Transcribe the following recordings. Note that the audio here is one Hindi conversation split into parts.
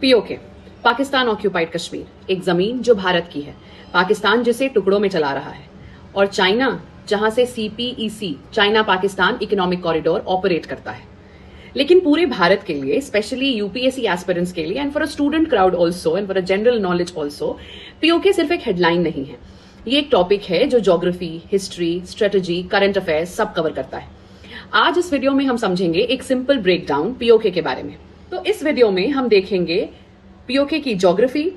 पीओके, पाकिस्तान ऑक्यूपाइड कश्मीर, एक जमीन जो भारत की है, पाकिस्तान जिसे टुकड़ों में चला रहा है, और चाइना जहां से CPEC China Pakistan economic corridor operate करता है। लेकिन पूरे भारत के लिए, स्पेशली यूपीएससी एस्पिरेंट्स के लिए and for a student crowd also and for a general knowledge also, PoK सिर्फ एक हेडलाइन नहीं है। ये एक टॉपिक है जो geography, history, strategy, current affairs सब कवर करता है। आज इस वीडियो में हम समझेंगे एक सिंपल ब्रेकडाउन पीओके के बारे में। तो इस वीडियो में हम देखेंगे पीओके की ज्योग्राफी,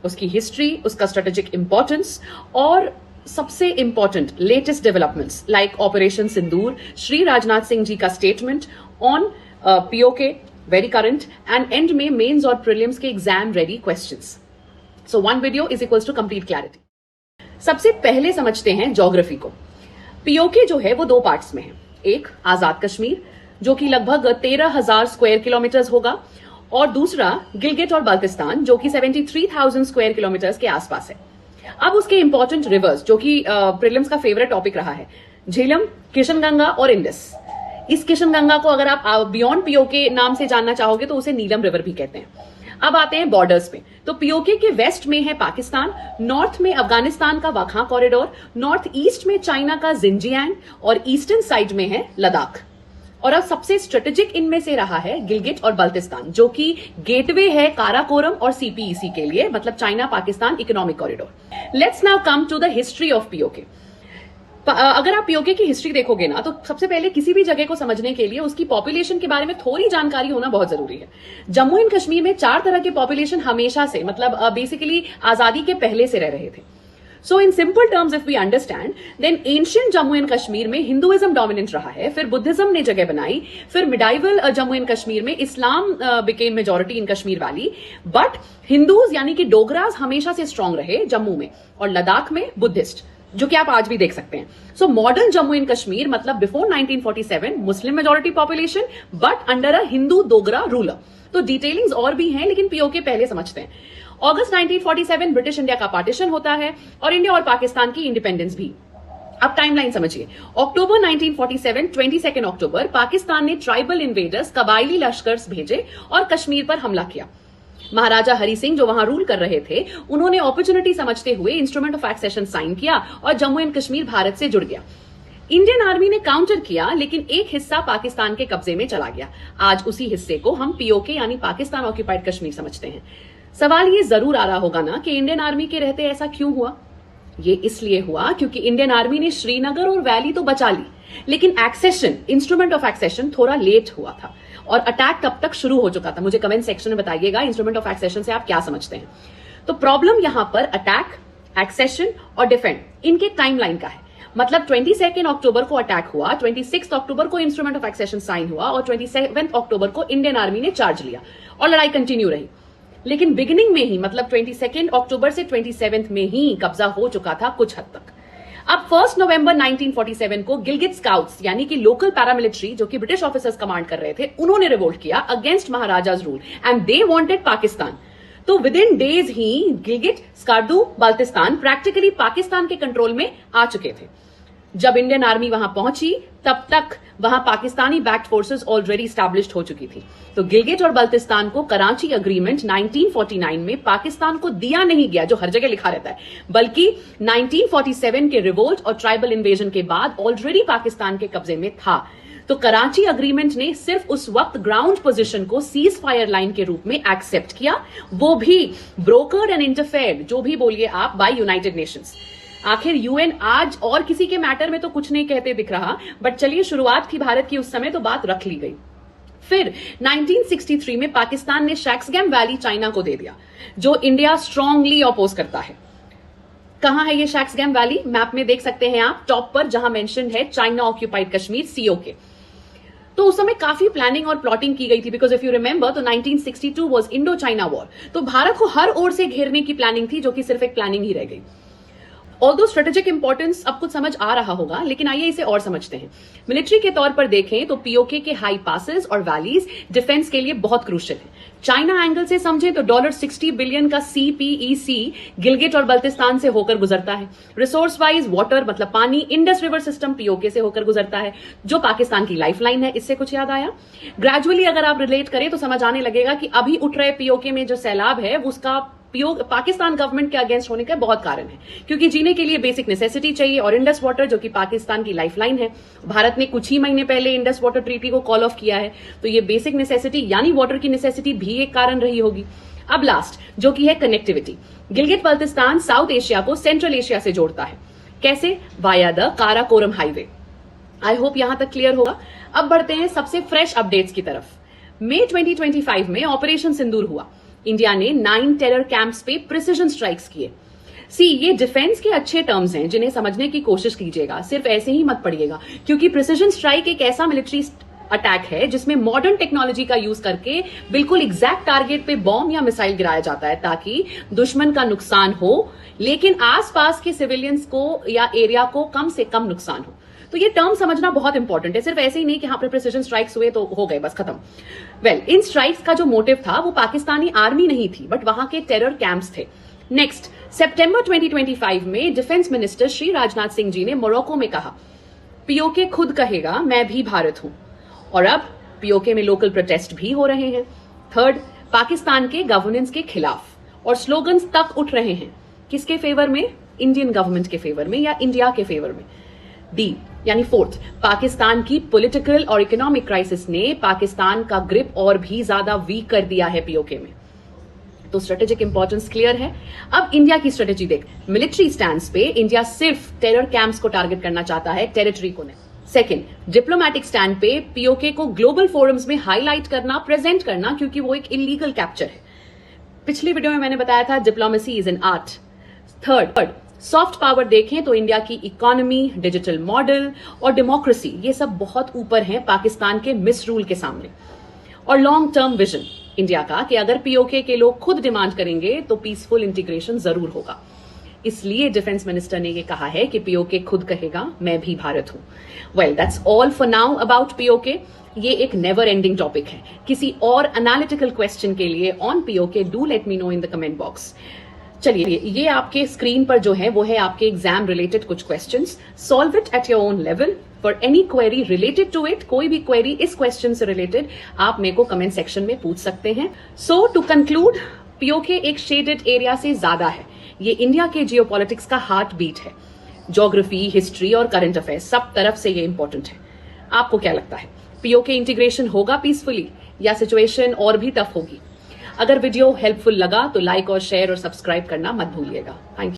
उसकी हिस्ट्री, उसका स्ट्रेटेजिक इंपॉर्टेंस और सबसे important latest developments like operation Sindoor, Shri Rajnath Singh ji का statement on PoK, very current, and end में मेंस और प्रीलिम्स के exam ready questions. So one video is equals to complete clarity. सबसे पहले समझते हैं ज्योग्राफी को। पीओके जो है वो दो पार्ट्स में है। एक आजाद कश्मीर जो कि लगभग 13,000 स्क्वायर किलोमीटर होगा, और दूसरा गिलगिट और बाल्टिस्तान जो कि 73,000 स्क्वायर किलोमीटर के आसपास है। अब उसके इंपॉर्टेंट रिवर्स जो कि प्रीलिम्स का फेवरेट टॉपिक रहा है, झेलम, किशनगंगा और इंडस। इस किशनगंगा को अगर आप बियॉन्ड पीओके नाम से जानना चाहोगे तो उसे नीलम रिवर भी कहते हैं। अब आते हैं बॉर्डर्स पे। तो पीओके के वेस्ट में है पाकिस्तान, नॉर्थ में अफगानिस्तान का वाखा कॉरिडोर, नॉर्थ ईस्ट में चाइना का जिंजियांग और ईस्टर्न साइड में है लद्दाख। और अब सबसे स्ट्रेटेजिक इनमें से रहा है गिलगिट और बाल्टिस्तान जो कि गेटवे है काराकोरम और सीपीईसी के लिए, मतलब China Pakistan economic corridor. Let's now come to the history of POK. अगर आप पीओके की हिस्ट्री देखोगे ना, तो सबसे पहले किसी भी जगह को समझने के लिए उसकी पॉपुलेशन के बारे में थोड़ी जानकारी होना बहुत जरूरी है। जम्मू एंड कश्मीर में 4 तरह के पॉपुलेशन हमेशा से, मतलब बेसिकली आजादी के पहले से रह रहे थे। So in simple terms, if we understand, then ancient Jammu and Kashmir में हिंदुइज्म डोमिनेंट रहा है, फिर बुद्धिज्म ने जगह बनाई, फिर मिडाइवल जम्मू एंड कश्मीर में Islam became majority in Kashmir valley, but Hindus यानी कि डोगराज हमेशा से स्ट्रांग रहे जम्मू में, और लद्दाख में बुद्धिस्ट, जो कि आप आज भी देख सकते हैं। So modern Jammu and Kashmir मतलब before 1947 Muslim majority population but under a Hindu Dogra ruler. तो डिटेलिंग्स और भी हैं, लेकिन पीओके पहले समझते हैं। अगस्त 1947 ब्रिटिश इंडिया का पार्टीशन होता है और इंडिया और पाकिस्तान की इंडिपेंडेंस भी। अब टाइमलाइन समझिए। अक्टूबर 1947 22 अक्टूबर पाकिस्तान ने ट्राइबल इन्वेडर्स, कबायली लश्कर भेजे और कश्मीर पर हमला किया। महाराजा हरि सिंह जो वहां रूल कर रहे थे, उन्होंने अपॉर्चुनिटी समझते हुए इंस्ट्रूमेंट ऑफ एक्सेशन साइन किया और जम्मू एंड कश्मीर भारत से जुड़ गया। इंडियन आर्मी ने काउंटर किया, लेकिन एक हिस्सा पाकिस्तान के कब्जे में चला गया। आज उसी हिस्से को हम पीओके यानी पाकिस्तान ऑक्यूपाइड कश्मीर समझते हैं। सवाल ये जरूर आ रहा होगा ना कि इंडियन आर्मी के रहते ऐसा क्यों हुआ? ये इसलिए हुआ क्योंकि इंडियन आर्मी ने श्रीनगर और वैली तो बचा ली, लेकिन एक्सेशन, इंस्ट्रूमेंट ऑफ एक्सेशन थोड़ा लेट हुआ था और अटैक तब तक शुरू हो चुका था। मुझे कमेंट सेक्शन में बताइएगा इंस्ट्रूमेंट ऑफ एक्सेशन से आप क्या समझते हैं। तो प्रॉब्लम यहां पर अटैक, एक्सेशन और डिफेंड, इनके टाइमलाइन का है। मतलब 22 अक्टूबर को अटैक हुआ, 26 अक्टूबर को इंस्ट्रूमेंट ऑफ एक्सेशन साइन हुआ और 27 अक्टूबर को इंडियन आर्मी ने चार्ज लिया और लड़ाई कंटिन्यू रही। लेकिन बिगिनिंग में ही, मतलब 22 अक्टूबर से 27 में ही कब्जा हो चुका था कुछ हद तक। अब 1 नवंबर 1947 को गिलगिट स्काउट्स यानी कि लोकल पैरामिलिट्री जो कि ब्रिटिश ऑफिसर्स कमांड कर रहे थे, उन्होंने रिवोल्ट किया against maharaja's rule and they wanted Pakistan. तो विद इन डेज ही गिलगिट, स्कार्दू, बाल्टिस्तान प्रैक्टिकली पाकिस्तान के कंट्रोल में आ चुके थे। जब इंडियन आर्मी वहां पहुंची तब तक वहां Pakistani backed forces already established हो चुकी थी। तो गिलगिट और बाल्टिस्तान को कराची अग्रीमेंट 1949 में पाकिस्तान को दिया नहीं गया, जो हर जगह लिखा रहता है, बल्कि 1947 के रिवोल्ट और ट्राइबल इन्वेजन के बाद ऑलरेडी पाकिस्तान के कब्जे में था। तो कराची अग्रीमेंट ने सिर्फ उस वक्त ग्राउंड पोजीशन को सीज फायर लाइन के रूप में एक्सेप्ट किया, वो भी ब्रोकर्ड एंड इंटरफेयर्ड, जो भी बोलिए आप, बाय यूनाइटेड नेशंस। आखिर यूएन आज और किसी के मैटर में तो कुछ नहीं कहते दिख रहा, बट चलिए शुरुआत थी भारत की उस समय, तो बात रख ली गई। फिर 1963 में पाकिस्तान ने शैक्सगैम वैली चाइना को दे दिया, जो इंडिया स्ट्रांगली अपोज करता है। कहां है ये शैक्सगैम वैली? मैप में देख सकते हैं आप, टॉप पर जहां मेंशन है चाइना ऑक्यूपाइड कश्मीर, सीओके। तो उस समय काफी प्लानिंग और प्लॉटिंग की गई थी, बिकॉज इफ यू रिमेंबर तो 1962 वाज इंडो चाइना वॉर। तो भारत को हर ओर से घेरने की प्लानिंग थी, जो कि सिर्फ एक प्लानिंग ही रह गई। ऑल्दो स्ट्रेटेजिक इंपॉर्टेंस अब कुछ समझ आ रहा होगा, लेकिन आइए इसे और समझते हैं। मिलिट्री के तौर पर देखें तो पीओके के हाई पासेस और वैलीज डिफेंस के लिए बहुत क्रूशियल है। चाइना एंगल से समझें तो $60 बिलियन का CPEC गिलगिट और बल्तिस्तान से होकर गुजरता है। रिसोर्स वाइज वाटर मतलब पानी, इंडस रिवर सिस्टम पीओके से होकर गुजरता है, जो पाकिस्तान की लाइफलाइन है। इससे कुछ याद आया? ग्रेजुअली अगर आप रिलेट करें तो समझ आने लगेगा कि अभी उठ रहे पीओके में जो सैलाब है उसका पाकिस्तान गवर्नमेंट के अगेंस्ट होने का बहुत कारण है, क्योंकि जीने के लिए बेसिक नेसेसिटी चाहिए और इंडस वाटर जो कि पाकिस्तान की लाइफलाइन है। भारत ने कुछ ही महीने पहले इंडस वाटर ट्रीटी को कॉल ऑफ किया है, तो ये बेसिक नेसेसिटी यानी वाटर की नेसेसिटी भी एक कारण रही होगी। अब लास्ट जो कि है connectivity. Gilgit Baltistan south Asia को सेंट्रल एशिया से जोड़ता है। कैसे? Via the Karakoram highway. I hope यहां तक क्लियर होगा। अब बढ़ते हैं सबसे फ्रेश अपडेट्स की तरफ। मई 2025 में ऑपरेशन सिंदूर हुआ। इंडिया ने 9 टेरर कैंप्स पे प्रिसिजन स्ट्राइक्स किए। ये डिफेंस के अच्छे टर्म्स हैं जिन्हें समझने की कोशिश कीजिएगा, सिर्फ ऐसे ही मत पढ़िएगा, क्योंकि प्रिसिजन स्ट्राइक एक ऐसा मिलिट्री अटैक है जिसमें मॉडर्न टेक्नोलॉजी का यूज करके बिल्कुल एग्जैक्ट टारगेट पे बॉम्ब या मिसाइल गिराया जाता है ताकि दुश्मन का नुकसान हो, लेकिन आसपास के सिविलियंस को या एरिया को कम से कम नुकसान हो। तो ये टर्म समझना बहुत इंपॉर्टेंट है, सिर्फ ऐसे ही नहीं कि यहाँ पे प्रिसिजन स्ट्राइक्स हुए तो हो गए बस खत्म। इन स्ट्राइक्स का जो मोटिव था वो पाकिस्तानी आर्मी नहीं थी, बट वहां के टेरर कैंप्स थे। नेक्स्ट, सितंबर 2025 में डिफेंस मिनिस्टर श्री राजनाथ सिंह जी ने मोरक्को में कहा, पीओके खुद कहेगा मैं भी भारत हूं। और अब पीओके में लोकल प्रोटेस्ट भी हो रहे हैं। थर्ड, पाकिस्तान के गवर्नेंस के खिलाफ और स्लोगन्स तक उठ रहे हैं। किसके फेवर में? इंडियन गवर्नमेंट के फेवर में या इंडिया के फेवर में। डी यानी फोर्थ, पाकिस्तान की पॉलिटिकल और इकोनॉमिक क्राइसिस ने पाकिस्तान का ग्रिप और भी ज्यादा वीक कर दिया है पीओके में। तो स्ट्रेटेजिक इंपॉर्टेंस क्लियर है। अब इंडिया की स्ट्रेटेजी देख। मिलिट्री स्टैंड्स पे इंडिया सिर्फ टेरर कैंप्स को टारगेट करना चाहता है, टेरिटरी को नहीं। सेकेंड, डिप्लोमैटिक स्टैंड पे पीओके को ग्लोबल फोरम्स में हाईलाइट करना, प्रेजेंट करना, क्योंकि वो एक इलीगल कैप्चर है। पिछली वीडियो में मैंने बताया था diplomacy is an art. Third, soft power देखें तो इंडिया की इकोनॉमी, डिजिटल मॉडल और डेमोक्रेसी ये सब बहुत ऊपर हैं पाकिस्तान के मिसरूल के सामने। और लॉन्ग टर्म विजन इंडिया का कि अगर पीओके के लोग खुद डिमांड करेंगे तो पीसफुल इंटीग्रेशन जरूर होगा। इसलिए डिफेंस मिनिस्टर ने ये कहा है कि पीओके खुद कहेगा मैं भी भारत हूं। Well, that's all for now about PoK. ये एक नेवर एंडिंग टॉपिक है। किसी और एनालिटिकल क्वेश्चन के लिए on PoK do let me know in the comment box. चलिए, ये आपके स्क्रीन पर जो है वो है आपके एग्जाम रिलेटेड कुछ questions. Solve it at your own level. For any query related to it, कोई भी क्वेरी इस क्वेश्चन से रिलेटेड आप मेरे को कमेंट सेक्शन में पूछ सकते हैं। सो टू कंक्लूड, पीओके एक शेडेड एरिया से ज्यादा है। ये इंडिया के जियोपॉलिटिक्स का हार्ट बीट है। ज्योग्राफी, हिस्ट्री और करंट अफेयर्स सब तरफ से ये इंपॉर्टेंट है। आपको क्या लगता है, पीओके इंटीग्रेशन होगा पीसफुली या सिचुएशन और भी टफ होगी? अगर वीडियो हेल्पफुल लगा तो लाइक और शेयर और सब्सक्राइब करना मत भूलिएगा। Thank you.